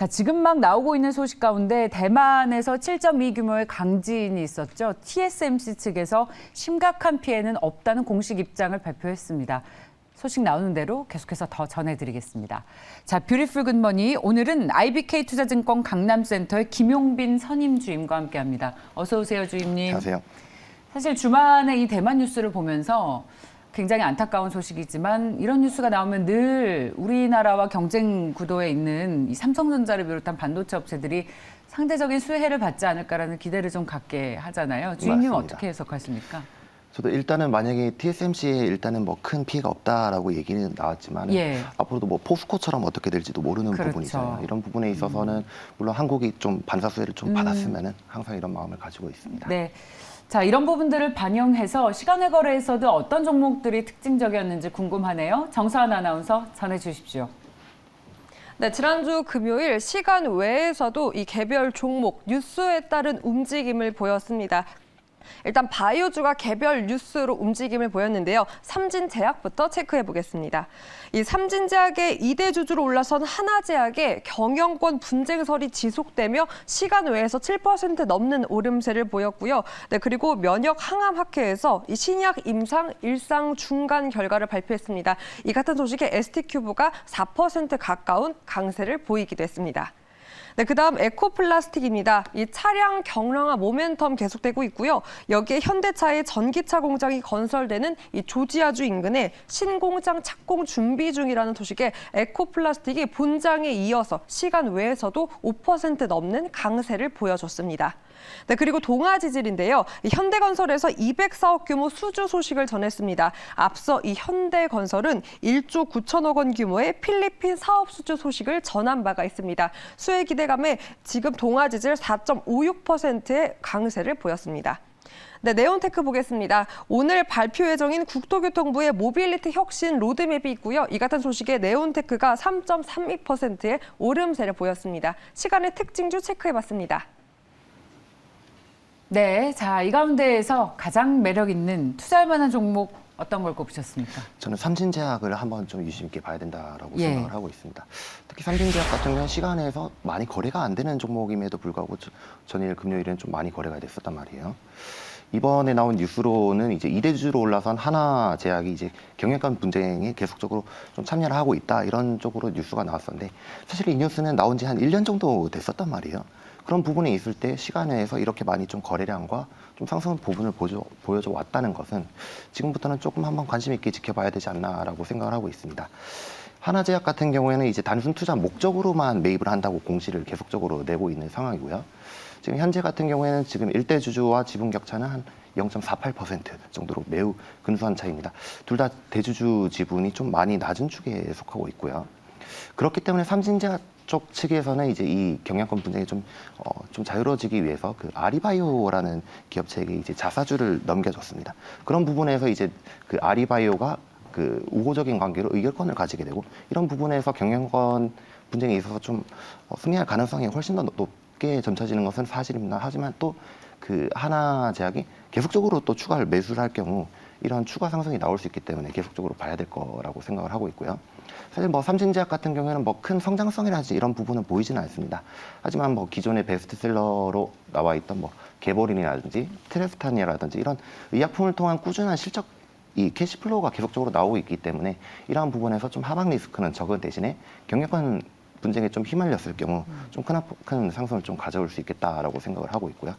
자, 지금 막 나오고 있는 소식 가운데 대만에서 7.2 규모의 강진이 있었죠. TSMC 측에서 심각한 피해는 없다는 공식 입장을 발표했습니다. 소식 나오는 대로 계속해서 더 전해드리겠습니다. 자, 뷰티풀 굿머니 오늘은 IBK 투자증권 강남센터의 김용빈 선임주임과 함께합니다. 어서 오세요, 주임님. 안녕하세요. 사실 주말에 이 대만 뉴스를 보면서 굉장히 안타까운 소식이지만 이런 뉴스가 나오면 늘 우리나라와 경쟁 구도에 있는 이 삼성전자를 비롯한 반도체 업체들이 상대적인 수혜를 받지 않을까라는 기대를 좀 갖게 하잖아요. 주임님 맞습니다. 어떻게 해석하십니까? 저도 일단은 만약에 TSMC에 일단은 뭐 큰 피해가 없다라고 얘기는 나왔지만 예. 앞으로도 뭐 포스코처럼 어떻게 될지도 모르는 그렇죠. 부분이잖아요. 이런 부분에 있어서는 물론 한국이 좀 반사 수혜를 좀 받았으면은 항상 이런 마음을 가지고 있습니다. 네. 자, 이런 부분들을 반영해서 시간외 거래에서도 어떤 종목들이 특징적이었는지 궁금하네요. 정서한 아나운서 전해주십시오. 네, 지난주 금요일 시간 외에서도 이 개별 종목 뉴스에 따른 움직임을 보였습니다. 일단 바이오주가 개별 뉴스로 움직임을 보였는데요. 삼진제약부터 체크해 보겠습니다. 이 삼진제약의 2대 주주로 올라선 하나제약의 경영권 분쟁설이 지속되며 시간 외에서 7% 넘는 오름세를 보였고요. 네, 그리고 면역항암학회에서 이 신약 임상 일상 중간 결과를 발표했습니다. 이 같은 소식에 ST큐브가 4% 가까운 강세를 보이기도 했습니다. 네, 그다음 에코플라스틱입니다. 이 차량 경량화 모멘텀 계속되고 있고요. 여기에 현대차의 전기차 공장이 건설되는 이 조지아주 인근에 신공장 착공 준비 중이라는 소식에 에코플라스틱이 본장에 이어서 시간 외에서도 5% 넘는 강세를 보여줬습니다. 네, 그리고 동아지질인데요. 현대건설에서 204억 규모 수주 소식을 전했습니다. 앞서 이 현대건설은 1조 9천억 원 규모의 필리핀 사업 수주 소식을 전한 바가 있습니다. 수혜 기대감에 지금 동아지질 4.56%의 강세를 보였습니다. 네, 네온테크 보겠습니다. 오늘 발표 예정인 국토교통부의 모빌리티 혁신 로드맵이 있고요. 이 같은 소식에 네온테크가 3.32%의 오름세를 보였습니다. 시간의 특징주 체크해봤습니다. 네, 자, 이 가운데에서 가장 매력 있는 투자할 만한 종목 어떤 걸 꼽으셨습니까? 저는 삼진제약을 한번 좀 유심 있게 봐야 된다라고 예. 생각을 하고 있습니다. 특히 삼진제약 같은 경우는 시간에서 많이 거래가 안 되는 종목임에도 불구하고 전일 금요일에는 좀 많이 거래가 됐었단 말이에요. 이번에 나온 뉴스로는 이제 2대 주주로 올라선 하나제약이 이제 경영권 분쟁에 계속적으로 좀 참여를 하고 있다 이런 쪽으로 뉴스가 나왔었는데 사실 이 뉴스는 나온 지 한 1년 정도 됐었단 말이에요. 그런 부분에 있을 때 시간 외에서 이렇게 많이 좀 거래량과 좀 상승 부분을 보여줘 왔다는 것은 지금부터는 조금 한번 관심 있게 지켜봐야 되지 않나라고 생각을 하고 있습니다. 하나제약 같은 경우에는 이제 단순 투자 목적으로만 매입을 한다고 공시를 계속적으로 내고 있는 상황이고요. 지금 현재 같은 경우에는 지금 일대 주주와 지분 격차는 한 0.48% 정도로 매우 근소한 차이입니다. 둘 다 대주주 지분이 좀 많이 낮은 축에 속하고 있고요. 그렇기 때문에 삼진제약 쪽 측에서는 이제 이 경영권 분쟁이 좀 자유로워지기 위해서 그 아리바이오라는 기업체에게 이제 자사주를 넘겨줬습니다. 그런 부분에서 이제 그 아리바이오가 그 우호적인 관계로 의결권을 가지게 되고 이런 부분에서 경영권 분쟁에 있어서 좀 승리할 가능성이 훨씬 더 높게 점쳐지는 것은 사실입니다. 하지만 또 그 하나제약이 계속적으로 또 추가를 매수를 할 경우 이런 추가 상승이 나올 수 있기 때문에 계속적으로 봐야 될 거라고 생각을 하고 있고요. 사실 뭐 삼진제약 같은 경우에는 뭐 큰 성장성이라든지 이런 부분은 보이지는 않습니다. 하지만 뭐 기존의 베스트셀러로 나와 있던 뭐 게보린이라든지 트레스탄이라든지 이런 의약품을 통한 꾸준한 실적 이 캐시플로우가 계속적으로 나오고 있기 때문에 이러한 부분에서 좀 하방 리스크는 적은 대신에 경영권 분쟁에 좀 휘말렸을 경우 좀 큰 상승을 좀 가져올 수 있겠다라고 생각을 하고 있고요.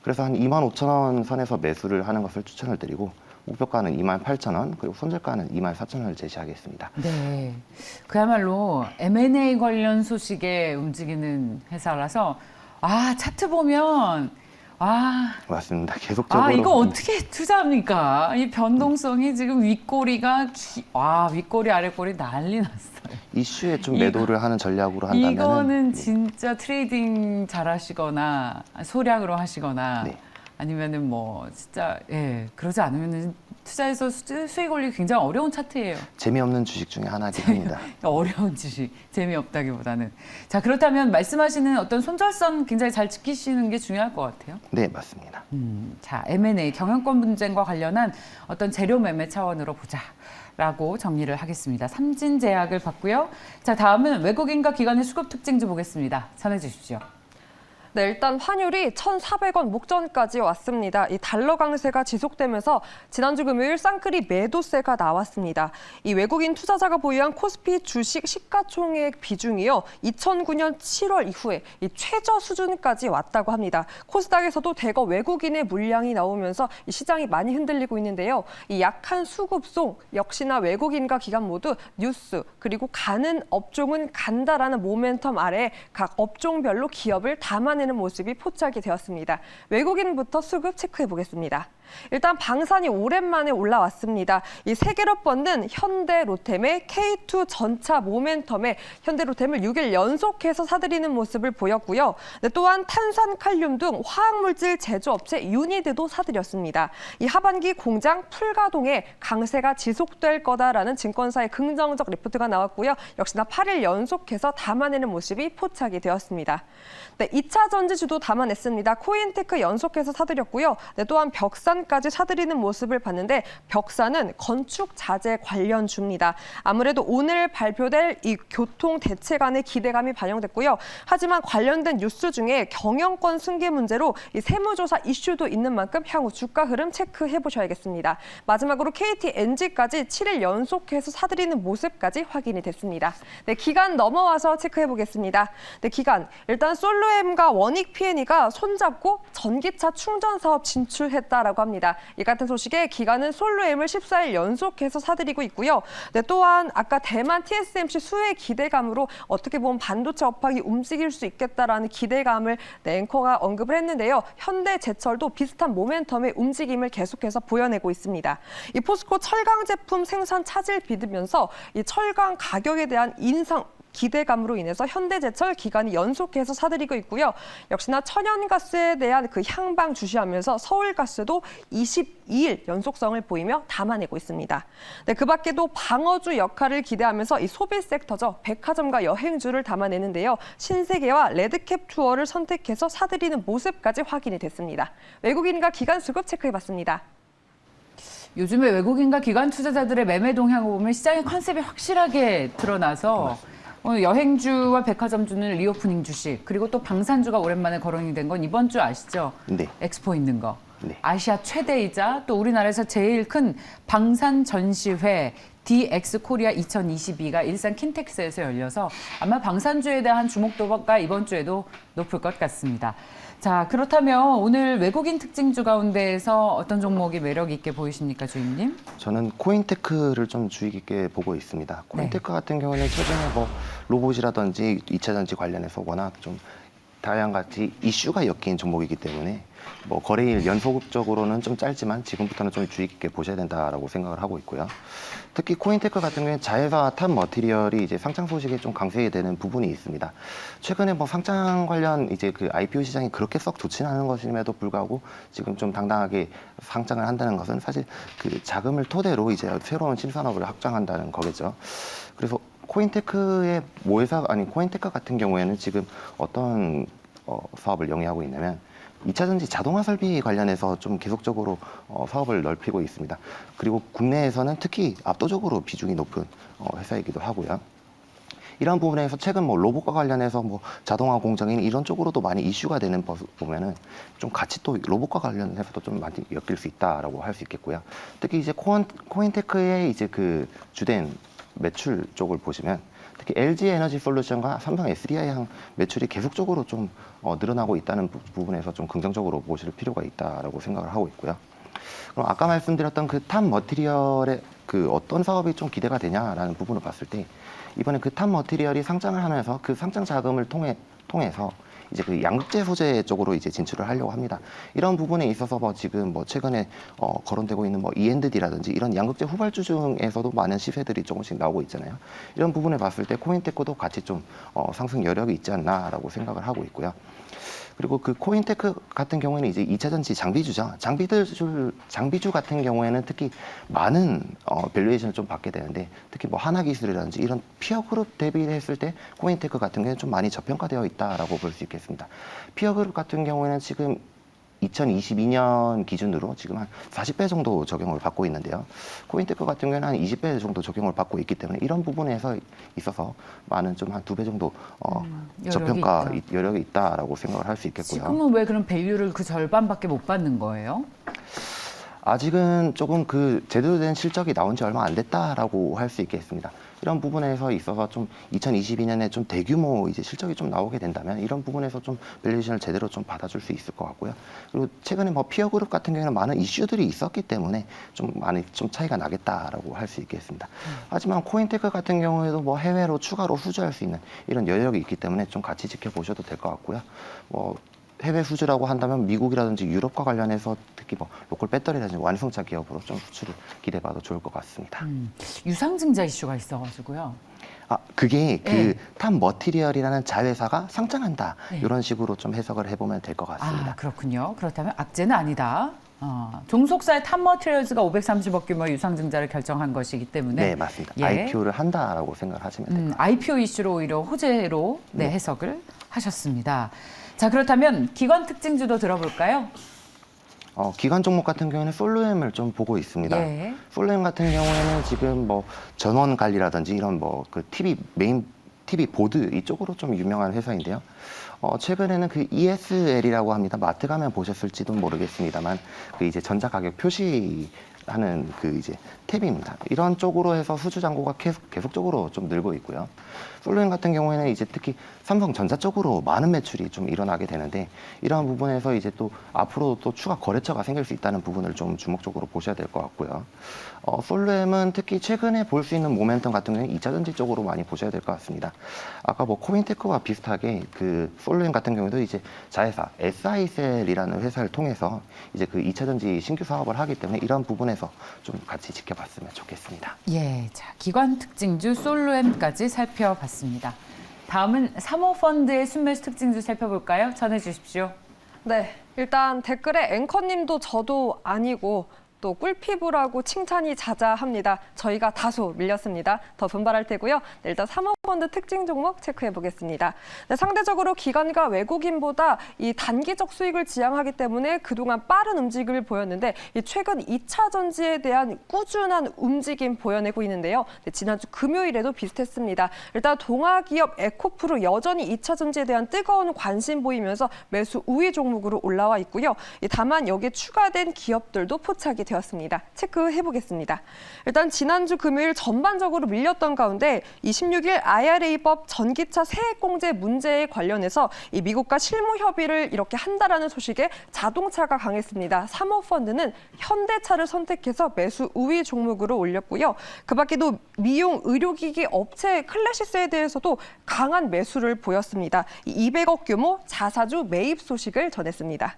그래서 한 25,000원 선에서 매수를 하는 것을 추천을 드리고 목표가는 28,000원 그리고 손절가는 24,000원을 제시하겠습니다. 네, 그야말로 M&A 관련 소식에 움직이는 회사라서 차트 보면 맞습니다. 계속적으로 이거 어떻게 투자합니까? 이 변동성이 지금 윗꼬리가 윗꼬리 아랫꼬리 난리 났어요. 이슈에 좀 매도를 하는 전략으로 한다면 이거는 진짜 트레이딩 잘하시거나 소량으로 하시거나 네. 아니면은 뭐 진짜 그러지 않으면은 투자에서 수익 올리기 굉장히 어려운 차트예요. 재미없는 주식 중에 하나이긴 합니다. 어려운 주식, 재미없다기보다는. 자, 그렇다면 말씀하시는 어떤 손절선 굉장히 잘 지키시는 게 중요할 것 같아요. 네, 맞습니다. 자, M&A 경영권 분쟁과 관련한 어떤 재료 매매 차원으로 보자. 라고 정리를 하겠습니다. 삼진제약을 봤고요. 자, 다음은 외국인과 기관의 수급 특징 좀 보겠습니다. 전해주십시오. 네, 일단 환율이 1,400원 목전까지 왔습니다. 이 달러 강세가 지속되면서 지난주 금요일 쌍끌이 매도세가 나왔습니다. 이 외국인 투자자가 보유한 코스피 주식 시가총액 비중이요, 2009년 7월 이후에 이 최저 수준까지 왔다고 합니다. 코스닥에서도 대거 외국인의 물량이 나오면서 이 시장이 많이 흔들리고 있는데요. 이 약한 수급송 역시나 외국인과 기관 모두 뉴스 그리고 가는 업종은 간다라는 모멘텀 아래 각 업종별로 기업을 담아내는 모습이 포착이 되었습니다. 외국인부터 수급 체크해 보겠습니다. 일단 방산이 오랜만에 올라왔습니다. 이 세계로 뻗는 현대 로템의 K2 전차 모멘텀에 현대 로템을 6일 연속해서 사들이는 모습을 보였고요. 네, 또한 탄산, 칼륨 등 화학물질 제조업체 유니드도 사들였습니다. 이 하반기 공장 풀가동에 강세가 지속될 거다라는 증권사의 긍정적 리포트가 나왔고요. 역시나 8일 연속해서 담아내는 모습이 포착이 되었습니다. 네, 2차 전지주도 담아냈습니다. 코인테크 연속해서 사들였고요. 네, 또한 벽산까지 사들이는 모습을 봤는데 벽산은 건축 자재 관련주입니다. 아무래도 오늘 발표될 이 교통 대책안의 기대감이 반영됐고요. 하지만 관련된 뉴스 중에 경영권 승계 문제로 이 세무조사 이슈도 있는 만큼 향후 주가 흐름 체크해 보셔야겠습니다. 마지막으로 KTNG까지 7일 연속해서 사들이는 모습까지 확인이 됐습니다. 네, 기간 넘어와서 체크해 보겠습니다. 네, 기간 일단 솔로엠과 원익 P&E가 손잡고 전기차 충전 사업 진출했다라고 합니다. 이 같은 소식에 기관은 솔로엠을 14일 연속해서 사들이고 있고요. 네, 또한 아까 대만 TSMC 수혜 기대감으로 어떻게 보면 반도체 업황이 움직일 수 있겠다라는 기대감을 앵커가 언급을 했는데요. 현대제철도 비슷한 모멘텀의 움직임을 계속해서 보여내고 있습니다. 이 포스코 철강 제품 생산 차질 빚으면서 이 철강 가격에 대한 인상 기대감으로 인해서 현대제철 기관이 연속해서 사들이고 있고요. 역시나 천연가스에 대한 그 향방 주시하면서 서울가스도 22일 연속성을 보이며 담아내고 있습니다. 네, 그 밖에도 방어주 역할을 기대하면서 이 소비 섹터죠. 백화점과 여행주를 담아내는데요. 신세계와 레드캡 투어를 선택해서 사들이는 모습까지 확인이 됐습니다. 외국인과 기관 수급 체크해봤습니다. 요즘에 외국인과 기관 투자자들의 매매 동향을 보면 시장의 컨셉이 확실하게 드러나서 오늘 여행주와 백화점주는 리오프닝 주식, 그리고 또 방산주가 오랜만에 거론이 된 건 이번 주 아시죠? 네. 엑스포 있는 거. 네. 아시아 최대이자 또 우리나라에서 제일 큰 방산 전시회 DX 코리아 2022가 일산 킨텍스에서 열려서 아마 방산주에 대한 주목도가 이번 주에도 높을 것 같습니다. 자, 그렇다면 오늘 외국인 특징주 가운데에서 어떤 종목이 매력 있게 보이십니까, 주임님? 저는 코인테크를 좀 주의 깊게 보고 있습니다. 코인테크 같은 경우는 최근에 뭐 로봇이라든지 2차 전지 관련해서 워낙 좀 다양같이 이슈가 엮인 종목이기 때문에 뭐 거래일 연속적으로는 좀 짧지만 지금부터는 좀 주의 깊게 보셔야 된다라고 생각을 하고 있고요. 특히 코인테크 같은 경우에 자회사 탑 머티리얼이 이제 상장 소식에 좀 강세되는 부분이 있습니다. 최근에 뭐 상장 관련 이제 그 IPO 시장이 그렇게 썩 좋지는 않은 것임에도 불구하고 지금 좀 당당하게 상장을 한다는 것은 사실 그 자금을 토대로 이제 새로운 신산업을 확장한다는 거겠죠. 그래서 코인테크의 코인테크 같은 경우에는 지금 어떤 사업을 영위하고 있냐면 2차 전지 자동화 설비 관련해서 좀 계속적으로 사업을 넓히고 있습니다. 그리고 국내에서는 특히 압도적으로 비중이 높은 회사이기도 하고요. 이런 부분에서 최근 뭐 로봇과 관련해서 뭐 자동화 공장인 이런 쪽으로도 많이 이슈가 되는 보면은 좀 같이 또 로봇과 관련해서도 좀 많이 엮일 수 있다라고 할 수 있겠고요. 특히 이제 코인테크의 이제 그 주된 매출 쪽을 보시면 특히 LG 에너지 솔루션과 삼성 SDI 향 매출이 계속적으로 좀 늘어나고 있다는 부분에서 좀 긍정적으로 보실 필요가 있다라고 생각을 하고 있고요. 그럼 아까 말씀드렸던 그 탑 머티리얼의 그 어떤 사업이 좀 기대가 되냐라는 부분을 봤을 때 이번에 그 탑 머티리얼이 상장을 하면서 그 상장 자금을 통해서 이제 그 양극재 소재 쪽으로 이제 진출을 하려고 합니다. 이런 부분에 있어서 뭐 지금 뭐 최근에 거론되고 있는 뭐 E&D라든지 이런 양극재 후발주 중에서도 많은 시세들이 조금씩 나오고 있잖아요. 이런 부분을 봤을 때 코인테크도 같이 좀 상승 여력이 있지 않나라고 생각을 하고 있고요. 그리고 그 코인테크 같은 경우에는 이제 2차 전지 장비주죠. 장비주 같은 경우에는 특히 많은 밸류에이션을 좀 받게 되는데 특히 뭐 하나기술이라든지 이런 피어 그룹 대비했을 때 코인테크 같은 경우에는 좀 많이 저평가되어 있다라고 볼 수 있겠습니다. 피어 그룹 같은 경우에는 지금 2022년 기준으로 지금 한 40배 정도 적용을 받고 있는데요. 코인테크 같은 경우에는 한 20배 정도 적용을 받고 있기 때문에 이런 부분에서 있어서 많은 좀 한 2배 정도 여력이 저평가 있다. 여력이 있다라고 생각을 할 수 있겠고요. 지금은 왜 그럼 밸류를 그 절반밖에 못 받는 거예요? 아직은 조금 그 제대로 된 실적이 나온 지 얼마 안 됐다라고 할 수 있겠습니다. 이런 부분에서 있어서 좀 2022년에 좀 대규모 이제 실적이 좀 나오게 된다면 이런 부분에서 좀 밸류에이션을 제대로 좀 받아줄 수 있을 것 같고요. 그리고 최근에 뭐 피어 그룹 같은 경우에는 많은 이슈들이 있었기 때문에 좀 많이 좀 차이가 나겠다라고 할 수 있겠습니다. 하지만 코인테크 같은 경우에도 뭐 해외로 추가로 수주할 수 있는 이런 여력이 있기 때문에 좀 같이 지켜보셔도 될 것 같고요. 뭐 해외 수주라고 한다면 미국이라든지 유럽과 관련해서 특히 뭐 로컬 배터리라든지 완성차 기업으로 좀 수주를 기대해봐도 좋을 것 같습니다. 유상증자 이슈가 있어가지고요. 아, 그게 네. 그 탑 머티리얼이라는 자회사가 상장한다. 네. 이런 식으로 좀 해석을 해보면 될 것 같습니다. 아, 그렇군요. 그렇다면 악재는 아니다. 종속사의 탑머티리얼즈가 530억 규모의 유상증자를 결정한 것이기 때문에 네, 맞습니다. 예. IPO를 한다라고 생각을 하시면 될 것 같습니다. IPO 이슈로 오히려 호재로 해석을 하셨습니다. 자, 그렇다면 기관 특징주도 들어볼까요? 기관 종목 같은 경우에는 솔로엠을 좀 보고 있습니다. 예. 솔로엠 같은 경우에는 지금 뭐 전원 관리라든지 이런 뭐 그 메인 TV 보드 이쪽으로 좀 유명한 회사인데요. 최근에는 그 ESL이라고 합니다. 마트 가면 보셨을지도 모르겠습니다만 그 이제 전자 가격 표시하는 그 이제 탭입니다. 이런 쪽으로 해서 수주 잔고가 계속적으로 좀 늘고 있고요. 솔로엠 같은 경우에는 이제 특히 삼성전자 쪽으로 많은 매출이 좀 일어나게 되는데 이러한 부분에서 이제 또 앞으로 또 추가 거래처가 생길 수 있다는 부분을 좀 주목적으로 보셔야 될 것 같고요. 솔로엠은 특히 최근에 볼 수 있는 모멘텀 같은 경우는 2차 전지 쪽으로 많이 보셔야 될 것 같습니다. 아까 뭐 코인테크와 비슷하게 그 솔로엠 같은 경우도 이제 자회사 SI셀이라는 회사를 통해서 이제 그 2차 전지 신규 사업을 하기 때문에 이런 부분에서 좀 같이 지켜봤으면 좋겠습니다. 예, 자, 기관 특징주 솔로엠까지 살펴봤습니다. 다음은 사모펀드의 순매수 특징주 살펴볼까요? 전해주십시오. 네, 일단 댓글에 앵커님도 저도 아니고 또 꿀피부라고 칭찬이 자자합니다. 저희가 다소 밀렸습니다. 더 분발할 테고요. 네, 일단 사모펀드 특징 종목 체크해 보겠습니다. 네, 상대적으로 기관과 외국인보다 이 단기적 수익을 지향하기 때문에 그동안 빠른 움직임을 보였는데 이 최근 2차 전지에 대한 꾸준한 움직임 보여내고 있는데요. 네, 지난주 금요일에도 비슷했습니다. 일단 동아기업 에코프로 여전히 2차 전지에 대한 뜨거운 관심 보이면서 매수 우위 종목으로 올라와 있고요. 다만 여기에 추가된 기업들도 포착이 되었습니다. 체크해 보겠습니다. 일단 지난주 금요일 전반적으로 밀렸던 가운데 26일 IRA법 전기차 세액공제 문제에 관련해서 이 미국과 실무 협의를 이렇게 한다라는 소식에 자동차가 강했습니다. 사모펀드는 현대차를 선택해서 매수 우위 종목으로 올렸고요. 그 밖에도 미용 의료기기 업체 클래시스에 대해서도 강한 매수를 보였습니다. 200억 규모 자사주 매입 소식을 전했습니다.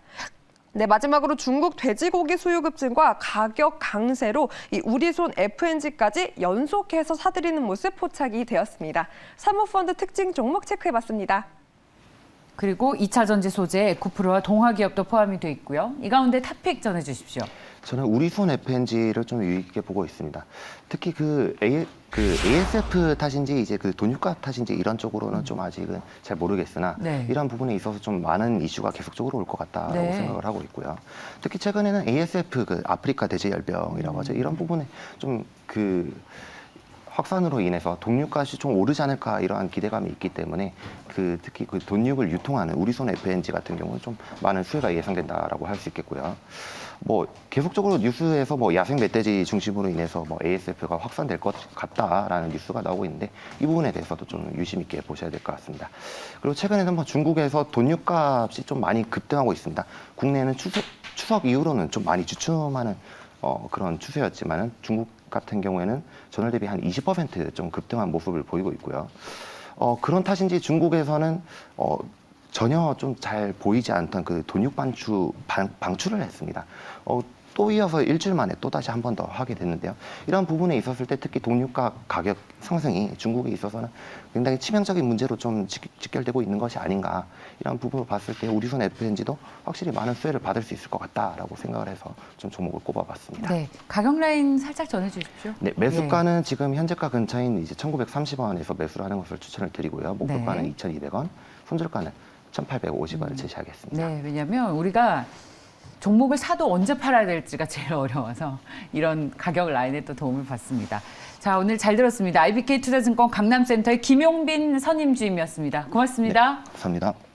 네, 마지막으로 중국 돼지고기 수요 급증과 가격 강세로 이 우리손 FNG까지 연속해서 사들이는 모습 포착이 되었습니다. 사모펀드 특징 종목 체크해봤습니다. 그리고 2차 전지 소재 에코프로와 동아기업도 포함이 돼 있고요. 이 가운데 탑픽 전해주십시오. 저는 우리손 FNG를 좀 유의 깊게 보고 있습니다. 특히 그 ASF 탓인지 이제 그 돈유가 탓인지 이런 쪽으로는 좀 아직은 잘 모르겠으나 네. 이런 부분에 있어서 좀 많은 이슈가 계속적으로 올 것 같다라고 네. 생각을 하고 있고요. 특히 최근에는 ASF 그 아프리카 돼지열병이라고 하죠. 이런 부분에 좀 그 확산으로 인해서 돈유가시 좀 오르지 않을까 이러한 기대감이 있기 때문에 그 특히 그 돈육을 유통하는 우리손 FNG 같은 경우는 좀 많은 수혜가 예상된다라고 할 수 있겠고요. 뭐 계속적으로 뉴스에서 뭐 야생 멧돼지 중심으로 인해서 뭐 ASF가 확산될 것 같다라는 뉴스가 나오고 있는데 이 부분에 대해서도 좀 유심 있게 보셔야 될 것 같습니다. 그리고 최근에는 뭐 중국에서 돈육값이 좀 많이 급등하고 있습니다. 국내는 추석 이후로는 좀 많이 주춤하는 그런 추세였지만은 중국 같은 경우에는 전월 대비 한 20% 급등한 모습을 보이고 있고요. 그런 탓인지 중국에서는 전혀 좀 잘 보이지 않던 그 돈육 방출을 했습니다. 또 이어서 일주일 만에 또 다시 한 번 더 하게 됐는데요. 이런 부분에 있었을 때 특히 돈유가 가격 상승이 중국에 있어서는 굉장히 치명적인 문제로 좀 직결되고 있는 것이 아닌가 이런 부분을 봤을 때 우리손 FNG도 확실히 많은 수혜를 받을 수 있을 것 같다라고 생각을 해서 좀 종목을 꼽아봤습니다. 네, 가격 라인 살짝 전해주십시오. 네, 매수가는 지금 현재가 근처인 이제 1,930원에서 매수를 하는 것을 추천을 드리고요. 목표가는 네. 2,200원, 손절가는 1,850원을 제시하겠습니다. 네, 왜냐하면 우리가 종목을 사도 언제 팔아야 될지가 제일 어려워서 이런 가격 라인에 또 도움을 받습니다. 자, 오늘 잘 들었습니다. IBK 투자증권 강남센터의 김용빈 선임주임이었습니다. 고맙습니다. 감사합니다.